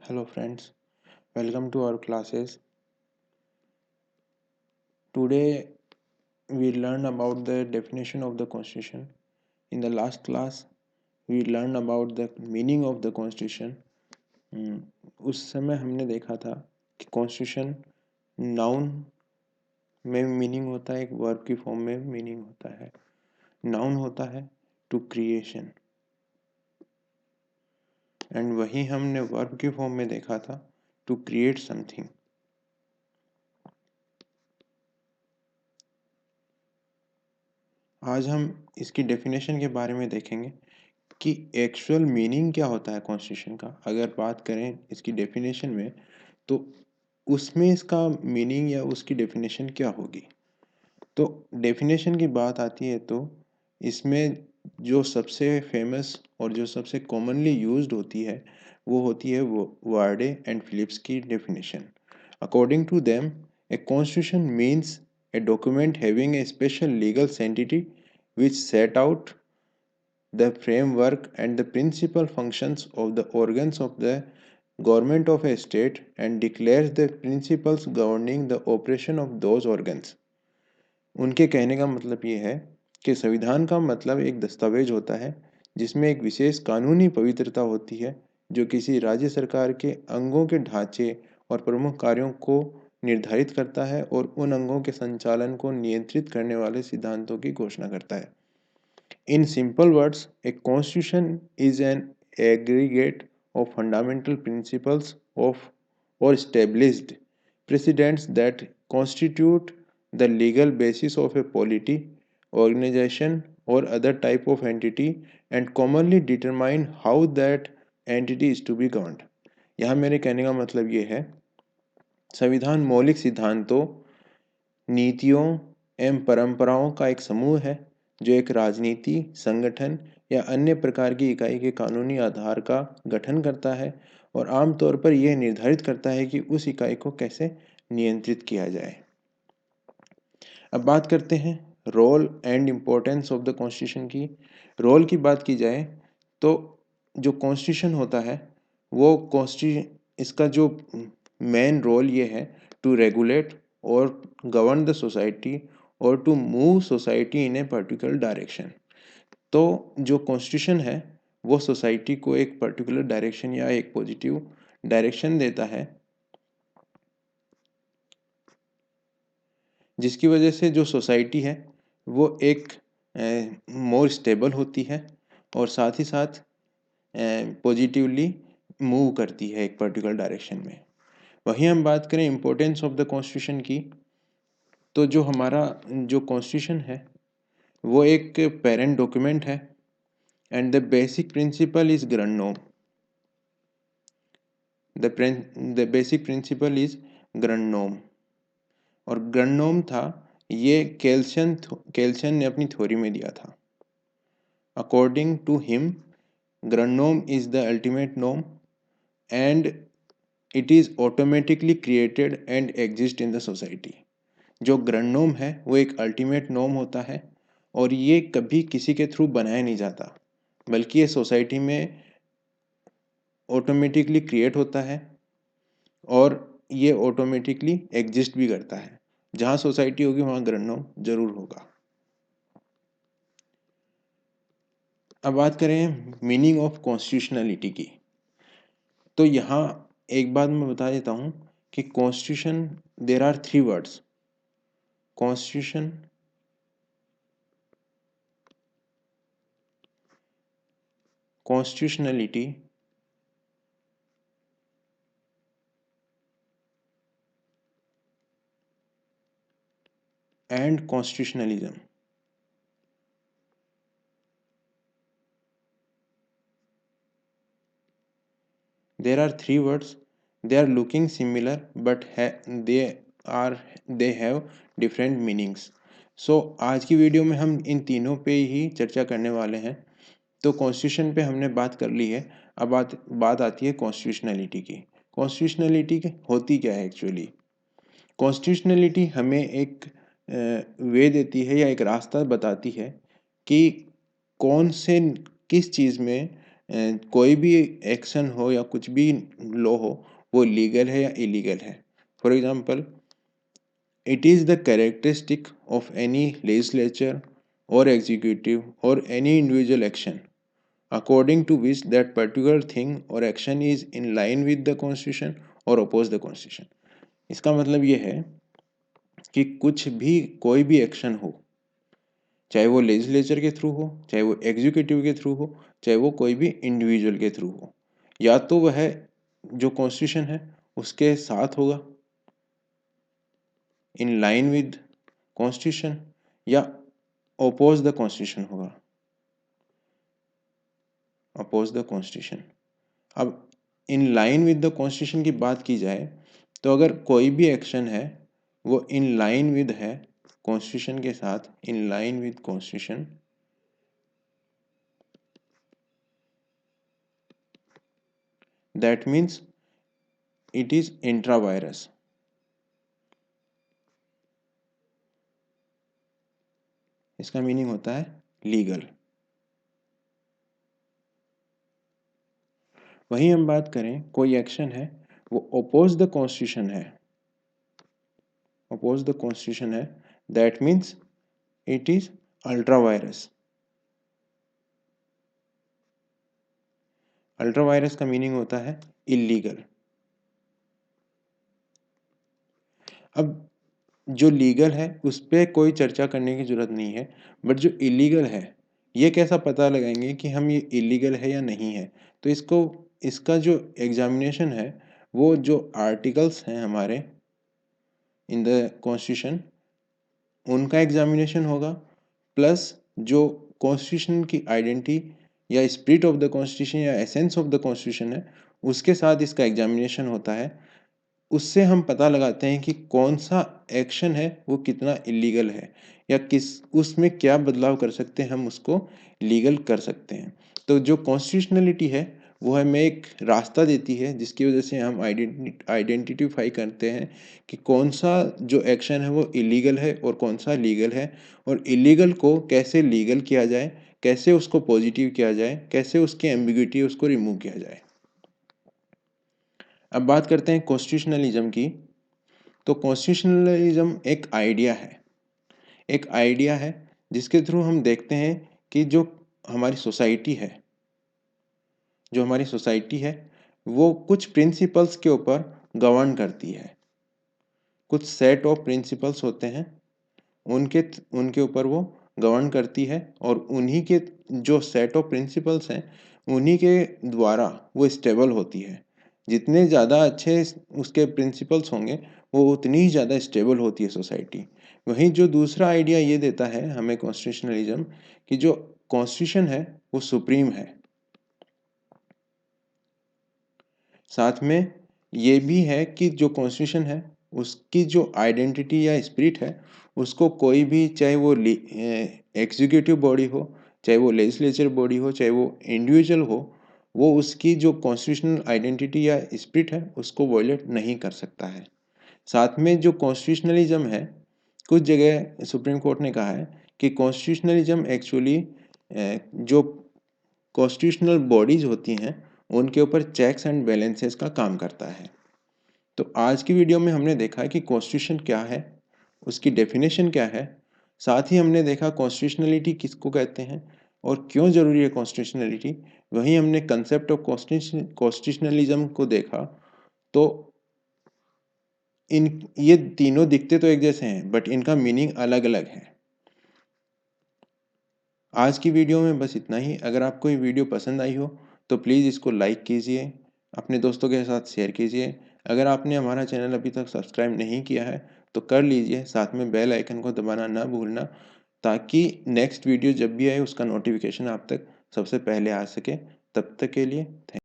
Hello friends, welcome to our classes. Today we learn about the definition of the constitution. In the last class we learned about the meaning of the constitution. उस समय हमने देखा था कि constitution noun में meaning होता है, एक वर्ब की फॉर्म में मीनिंग होता है. नाउन होता है टू क्रिएशन एंड वही हमने वर्ब की फॉर्म में देखा था टू क्रिएट समथिंग. आज हम इसकी डेफिनेशन के बारे में देखेंगे कि एक्चुअल मीनिंग क्या होता है कॉन्स्टिट्यूशन का. अगर बात करें इसकी डेफिनेशन में तो उसमें इसका मीनिंग या उसकी डेफिनेशन क्या होगी. तो डेफिनेशन की बात आती है तो इसमें जो सबसे फेमस और जो सबसे कॉमनली यूज्ड होती है वो होती है वो वार्डे एंड फिलिप्स की definition. According to them a constitution means a document having a special legal sanctity which set out the framework and the principal functions of the organs of the government of a state and declares the principles governing the operation of those organs. उनके कहने का मतलब ये है कि संविधान का मतलब एक दस्तावेज होता है जिसमें एक विशेष कानूनी पवित्रता होती है जो किसी राज्य सरकार के अंगों के ढांचे और प्रमुख कार्यों को निर्धारित करता है और उन अंगों के संचालन को नियंत्रित करने वाले सिद्धांतों की घोषणा करता है. In simple words, a constitution is an aggregate of fundamental principles of or established precedents that constitute the legal basis of a polity, organization, or other type of entity and commonly determine how that entity is to be governed. यहाँ मेरे कहने का मतलब ये है, संविधान मौलिक सिद्धांतों, नीतियों एवं परंपराओं का एक समूह है जो एक राजनीति, संगठन या अन्य प्रकार की इकाई के कानूनी आधार का गठन करता है और आमतौर पर यह निर्धारित करता है कि उस इकाई को कैसे नियंत्रित किया जाए. अब बात करते हैं role and importance of the constitution की. रोल की बात की जाए तो जो कॉन्स्टिट्यूशन होता है वो इसका जो मेन रोल ये है टू रेगुलेट और गवर्न द सोसाइटी और to move society in a particular direction. तो जो कॉन्स्टिट्यूशन है वो सोसाइटी को एक पर्टिकुलर डायरेक्शन या एक पॉजिटिव डायरेक्शन देता है जिसकी वजह से जो सोसाइटी है वो एक मोर स्टेबल होती है और साथ ही साथ पॉजिटिवली मूव करती है एक पर्टिकुलर डायरेक्शन में. वहीं हम बात करें इम्पोर्टेंस ऑफ द कॉन्स्टिट्यूशन की तो जो हमारा जो कॉन्स्टिट्यूशन है वो एक पेरेंट डॉक्यूमेंट है and the basic principle is grand norm. The basic principle is grand norm और ग्रैंड नॉर्म था ये केल्सन ने अपनी थ्योरी में दिया था. According to him grand norm is the ultimate norm and it is automatically created and exist in the society. जो grand norm है वो एक अल्टीमेट नॉर्म होता है और ये कभी किसी के थ्रू बनाया नहीं जाता बल्कि ये सोसाइटी में ऑटोमेटिकली क्रिएट होता है और ये ऑटोमेटिकली एग्जिस्ट भी करता है. जहाँ सोसाइटी होगी वहाँ ग्रैंड नॉर्म जरूर होगा. अब बात करें मीनिंग ऑफ कॉन्स्टिट्यूशनलिटी की तो यहाँ एक बात मैं बता देता हूँ कि constitution there are 3 words. Constitution, constitutionality and constitutionalism. There are 3 words. They are looking similar but they have different meanings. So आज की वीडियो में हम इन तीनों पे ही चर्चा करने वाले हैं. तो कॉन्स्टिट्यूशन पे हमने बात कर ली है. अब बात आती है कॉन्स्टिट्यूशनलिटी की. कॉन्स्टिट्यूशनलिटी होती क्या है एक्चुअली. कॉन्स्टिट्यूशनलिटी हमें एक वे देती है या एक रास्ता बताती है कि कौन से किस चीज़ में कोई भी एक्शन हो या कुछ भी लॉ हो वो लीगल है या इलीगल है। For example, it is the characteristic of any legislature or executive or any individual action according to which that particular thing or action is in line with the constitution or oppose the constitution। इसका मतलब ये है कि कुछ भी कोई भी action हो, चाहे वो लेजिस्लेचर के थ्रू हो, चाहे वो एग्जीक्यूटिव के थ्रू हो, चाहे वो कोई भी इंडिविजुअल के थ्रू हो, या तो वह जो कॉन्स्टिट्यूशन है उसके साथ होगा, इन लाइन विद कॉन्स्टिट्यूशन, या ओपोज द कॉन्स्टिट्यूशन होगा, अपोज द कॉन्स्टिट्यूशन। अब in line with the constitution की बात की जाए तो अगर कोई भी एक्शन है वो इन लाइन विद है कॉन्स्टिट्यूशन के साथ, in line with constitution, that means it is intra virus. इसका मीनिंग होता है लीगल। वहीं हम बात करें कोई एक्शन है वो ओपोज द कॉन्स्टिट्यूशन है, oppose the constitution है, that means it is ultra virus। Ultra vires का मीनिंग होता है इलीगल। अब जो लीगल है उस पर कोई चर्चा करने की जरूरत नहीं है, बट जो इलीगल है ये कैसा पता लगाएंगे कि हम ये इलीगल है या नहीं है। तो इसका जो एग्जामिनेशन है वो जो आर्टिकल्स हैं हमारे इन द कॉन्स्टिट्यूशन उनका एग्जामिनेशन होगा, प्लस जो कॉन्स्टिट्यूशन की आइडेंटिटी या स्पिरिट ऑफ द कॉन्स्टिट्यूशन या एसेंस ऑफ द कॉन्स्टिट्यूशन है उसके साथ इसका एग्जामिनेशन होता है। उससे हम पता लगाते हैं कि कौन सा एक्शन है वो कितना इलीगल है या किस उसमें क्या बदलाव कर सकते हैं, हम उसको लीगल कर सकते हैं। तो जो कॉन्स्टिट्यूशनलिटी है वो हमें एक रास्ता देती है जिसकी वजह से हम आइडेंटिफाई करते हैं कि कौन सा जो एक्शन है वो इलीगल है और कौन सा लीगल है, और इलीगल को कैसे लीगल किया जाए, कैसे उसको पॉजिटिव किया जाए, कैसे उसकी एम्बिग्युइटी उसको रिमूव किया जाए। अब बात करते हैं कॉन्स्टिट्यूशनलिज्म की। तो कॉन्स्टिट्यूशनलिज्म एक आइडिया है जिसके थ्रू हम देखते हैं कि जो हमारी सोसाइटी है वो कुछ प्रिंसिपल्स के ऊपर गवर्न करती है। कुछ सेट ऑफ प्रिंसिपल्स होते हैं उनके उनके ऊपर वो गवर्न करती है, और उन्हीं के जो सेट ऑफ प्रिंसिपल्स हैं उन्हीं के द्वारा वो स्टेबल होती है। जितने ज़्यादा अच्छे उसके प्रिंसिपल्स होंगे वो उतनी ही ज़्यादा स्टेबल होती है सोसाइटी। वहीं जो दूसरा आइडिया ये देता है हमें कॉन्स्टिट्यूशनलिज्म कि जो कॉन्स्टिट्यूशन है वो सुप्रीम है। साथ में ये भी है कि जो कॉन्स्टिट्यूशन है उसकी जो आइडेंटिटी या स्पिरिट है उसको कोई भी, चाहे वो एग्जीक्यूटिव बॉडी हो, चाहे वो लेजिस्लेचर बॉडी हो, चाहे वो इंडिविजुअल हो, वो उसकी जो कॉन्स्टिट्यूशनल आइडेंटिटी या स्पिरिट है उसको वॉयलेट नहीं कर सकता है। साथ में जो कॉन्स्टिट्यूशनलिज्म है, कुछ जगह सुप्रीम कोर्ट ने कहा है कि कॉन्स्टिट्यूशनलिज्म एक्चुअली जो कॉन्स्टिट्यूशनल बॉडीज होती हैं उनके ऊपर चेक्स एंड बैलेंसेस का काम करता है। तो आज की वीडियो में हमने देखा कि कॉन्स्टिट्यूशन क्या है, उसकी डेफिनेशन क्या है, साथ ही हमने देखा कॉन्स्टिट्यूशनलिटी किसको कहते हैं और क्यों ज़रूरी है कॉन्स्टिट्यूशनलिटी। वहीं हमने कंसेप्ट ऑफ कॉन्स्टिट्यूशनलिज्म को देखा। तो इन ये तीनों दिखते तो एक जैसे हैं बट इनका मीनिंग अलग अलग है। आज की वीडियो में बस इतना ही। अगर आपको ये वीडियो पसंद आई हो तो प्लीज़ इसको लाइक कीजिए, अपने दोस्तों के साथ शेयर कीजिए। अगर आपने हमारा चैनल अभी तक सब्सक्राइब नहीं किया है तो कर लीजिए, साथ में बेल आइकन को दबाना ना भूलना, ताकि नेक्स्ट वीडियो जब भी आए उसका नोटिफिकेशन आप तक सबसे पहले आ सके। तब तक के लिए थैंक